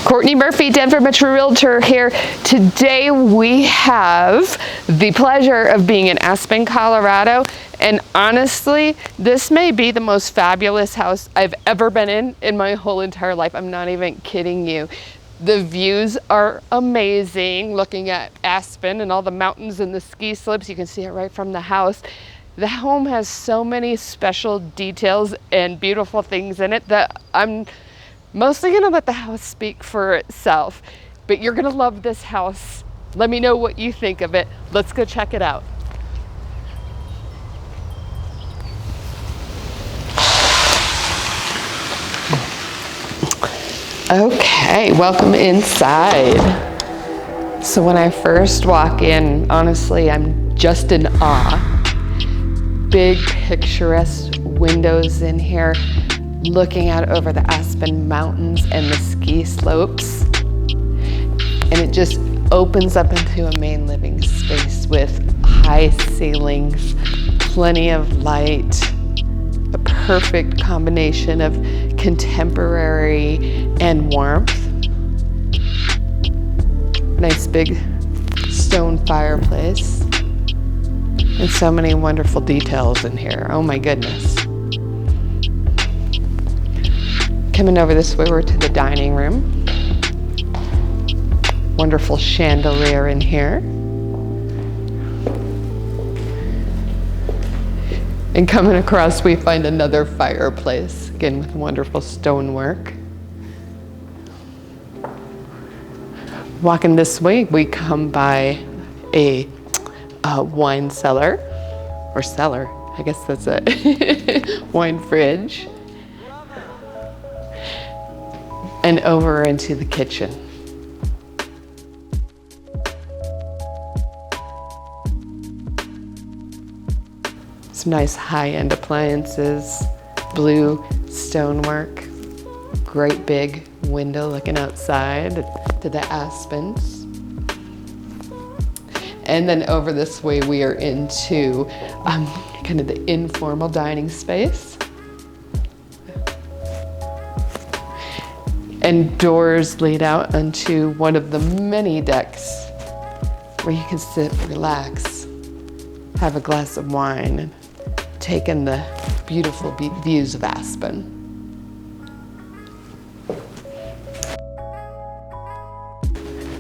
Courtney Murphy, Denver Metro Realtor here. Today we have the pleasure of being in Aspen, Colorado. And honestly, this may be the most fabulous house I've ever been in my whole entire life. I'm not even kidding you. The views are amazing, looking at Aspen and all the mountains and the ski slopes. You can see it right from the house. The home has so many special details and beautiful things in it that I'm mostly gonna let the house speak for itself. But you're gonna love this house. Let me know what you think of it. Let's go check it out. Okay, welcome inside. So when I first walk in, honestly, I'm just in awe. Big picturesque windows in here, looking out over the Aspen Mountains and the ski slopes. And it just opens up into a main living space with high ceilings, plenty of light, a perfect combination of contemporary and warmth. Nice big stone fireplace. And so many wonderful details in here. Oh my goodness. Coming over this way, we're to the dining room. Wonderful chandelier in here. And coming across, we find another fireplace, again with wonderful stonework. Walking this way, we come by a wine cellar, or cellar, I guess that's it, wine fridge. And over into the kitchen. Some nice high-end appliances, blue stonework, great big window looking outside to the Aspens. And then over this way we are into kind of the informal dining space. And doors lead out onto one of the many decks where you can sit, relax, have a glass of wine, and take in the beautiful views of Aspen.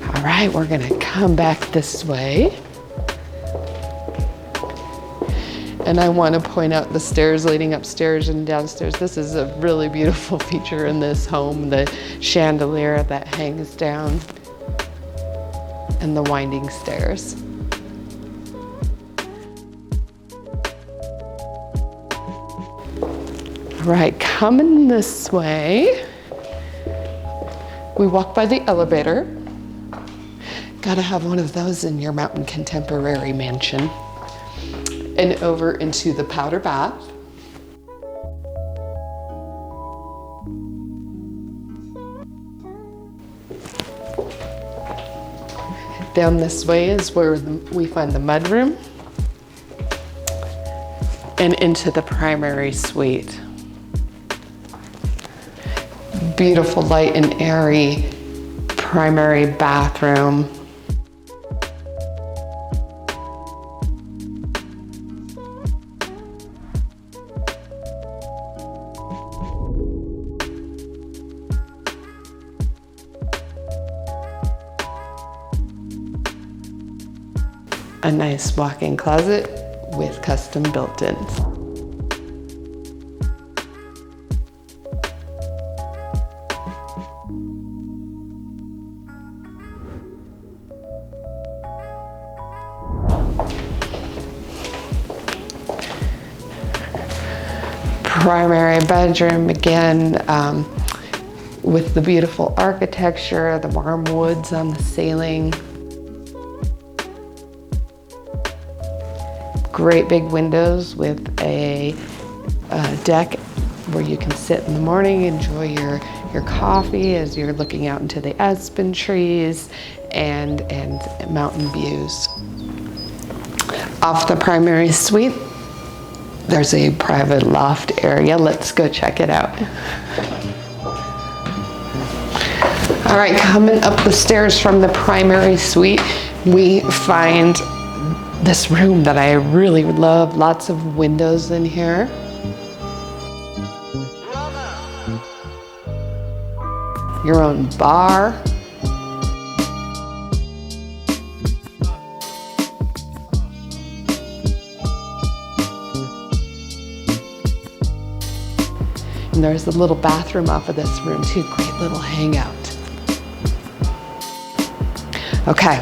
All right, we're gonna come back this way. And I want to point out the stairs leading upstairs and downstairs. This is a really beautiful feature in this home, the chandelier that hangs down and the winding stairs. All right, coming this way, we walk by the elevator. Gotta have one of those in your mountain contemporary mansion. And over into the powder bath. Down this way is where we find the mudroom. And into the primary suite. Beautiful, light and airy primary bathroom. A nice walk-in closet with custom built-ins. Primary bedroom again, with the beautiful architecture, the warm woods on the ceiling. Great big windows with a deck where you can sit in the morning, enjoy your coffee as you're looking out into the aspen trees and mountain views. Off the primary suite, there's a private loft area. Let's go check it out. All right, coming up the stairs from the primary suite, we find this room that I really would love. Lots of windows in here. Your own bar. And there's a little bathroom off of this room too. Great little hangout. Okay,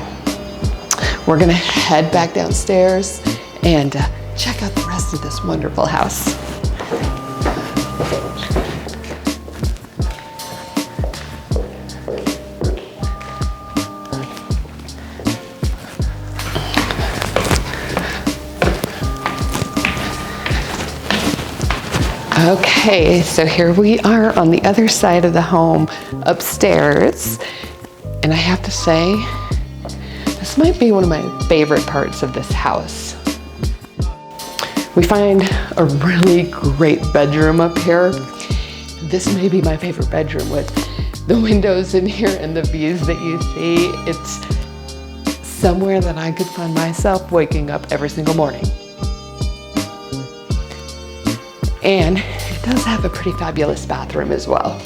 we're gonna head back downstairs and check out the rest of this wonderful house. Okay, so here we are on the other side of the home, upstairs. And I have to say, this might be one of my favorite parts of this house. We find a really great bedroom up here. This may be my favorite bedroom with the windows in here and the views that you see. It's somewhere that I could find myself waking up every single morning. And it does have a pretty fabulous bathroom as well.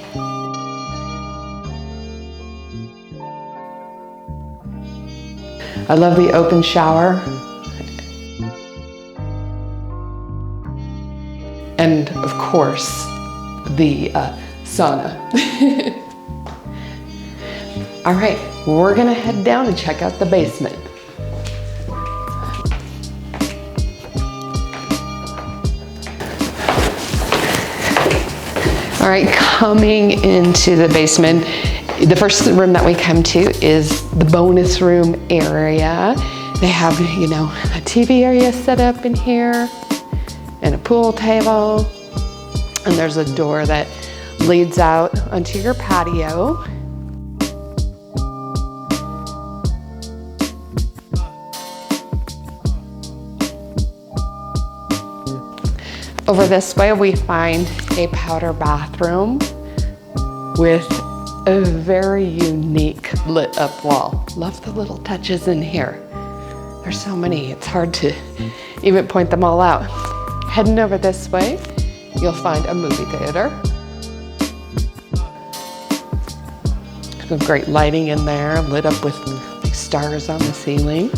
I love the open shower. And of course, the sauna. All right, we're gonna head down and check out the basement. All right, coming into the basement, the first room that we come to is the bonus room area. They have, you know, a TV area set up in here and a pool table. And there's a door that leads out onto your patio. Over this way, we find a powder bathroom with a very unique lit up wall. Love the little touches in here. There's so many, it's hard to even point them all out. Heading over this way, you'll find a movie theater. Some great lighting in there, lit up with like stars on the ceiling.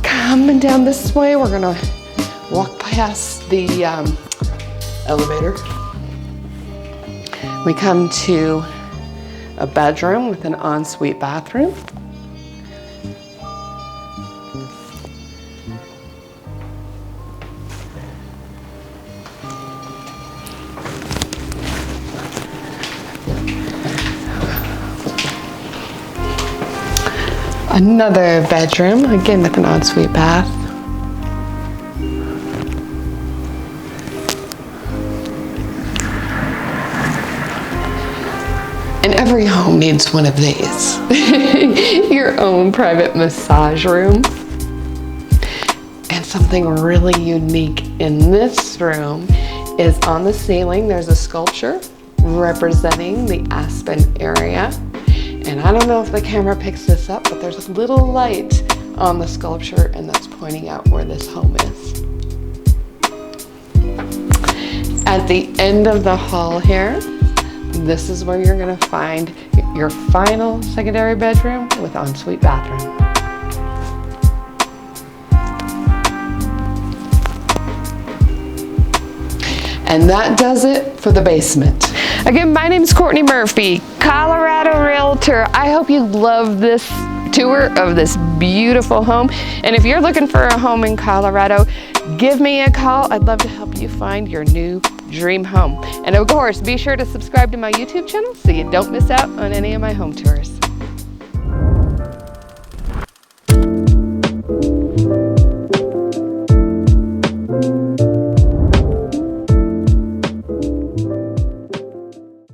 Coming down this way, we're gonna walk past the elevator. We come to a bedroom with an ensuite bathroom. Another bedroom, again with an ensuite bath. And every home needs one of these. Your own private massage room. And something really unique in this room is on the ceiling, there's a sculpture representing the Aspen area. And I don't know if the camera picks this up, but there's a little light on the sculpture and that's pointing out where this home is. At the end of the hall here, this is where you're gonna find your final secondary bedroom with ensuite bathroom. And that does it for the basement. Again, my name is Courtney Murphy, Colorado Realtor. I hope you love this tour of this beautiful home. And if you're looking for a home in Colorado, give me a call. I'd love to help you find your new dream home. And of course, be sure to subscribe to my YouTube channel so you don't miss out on any of my home tours.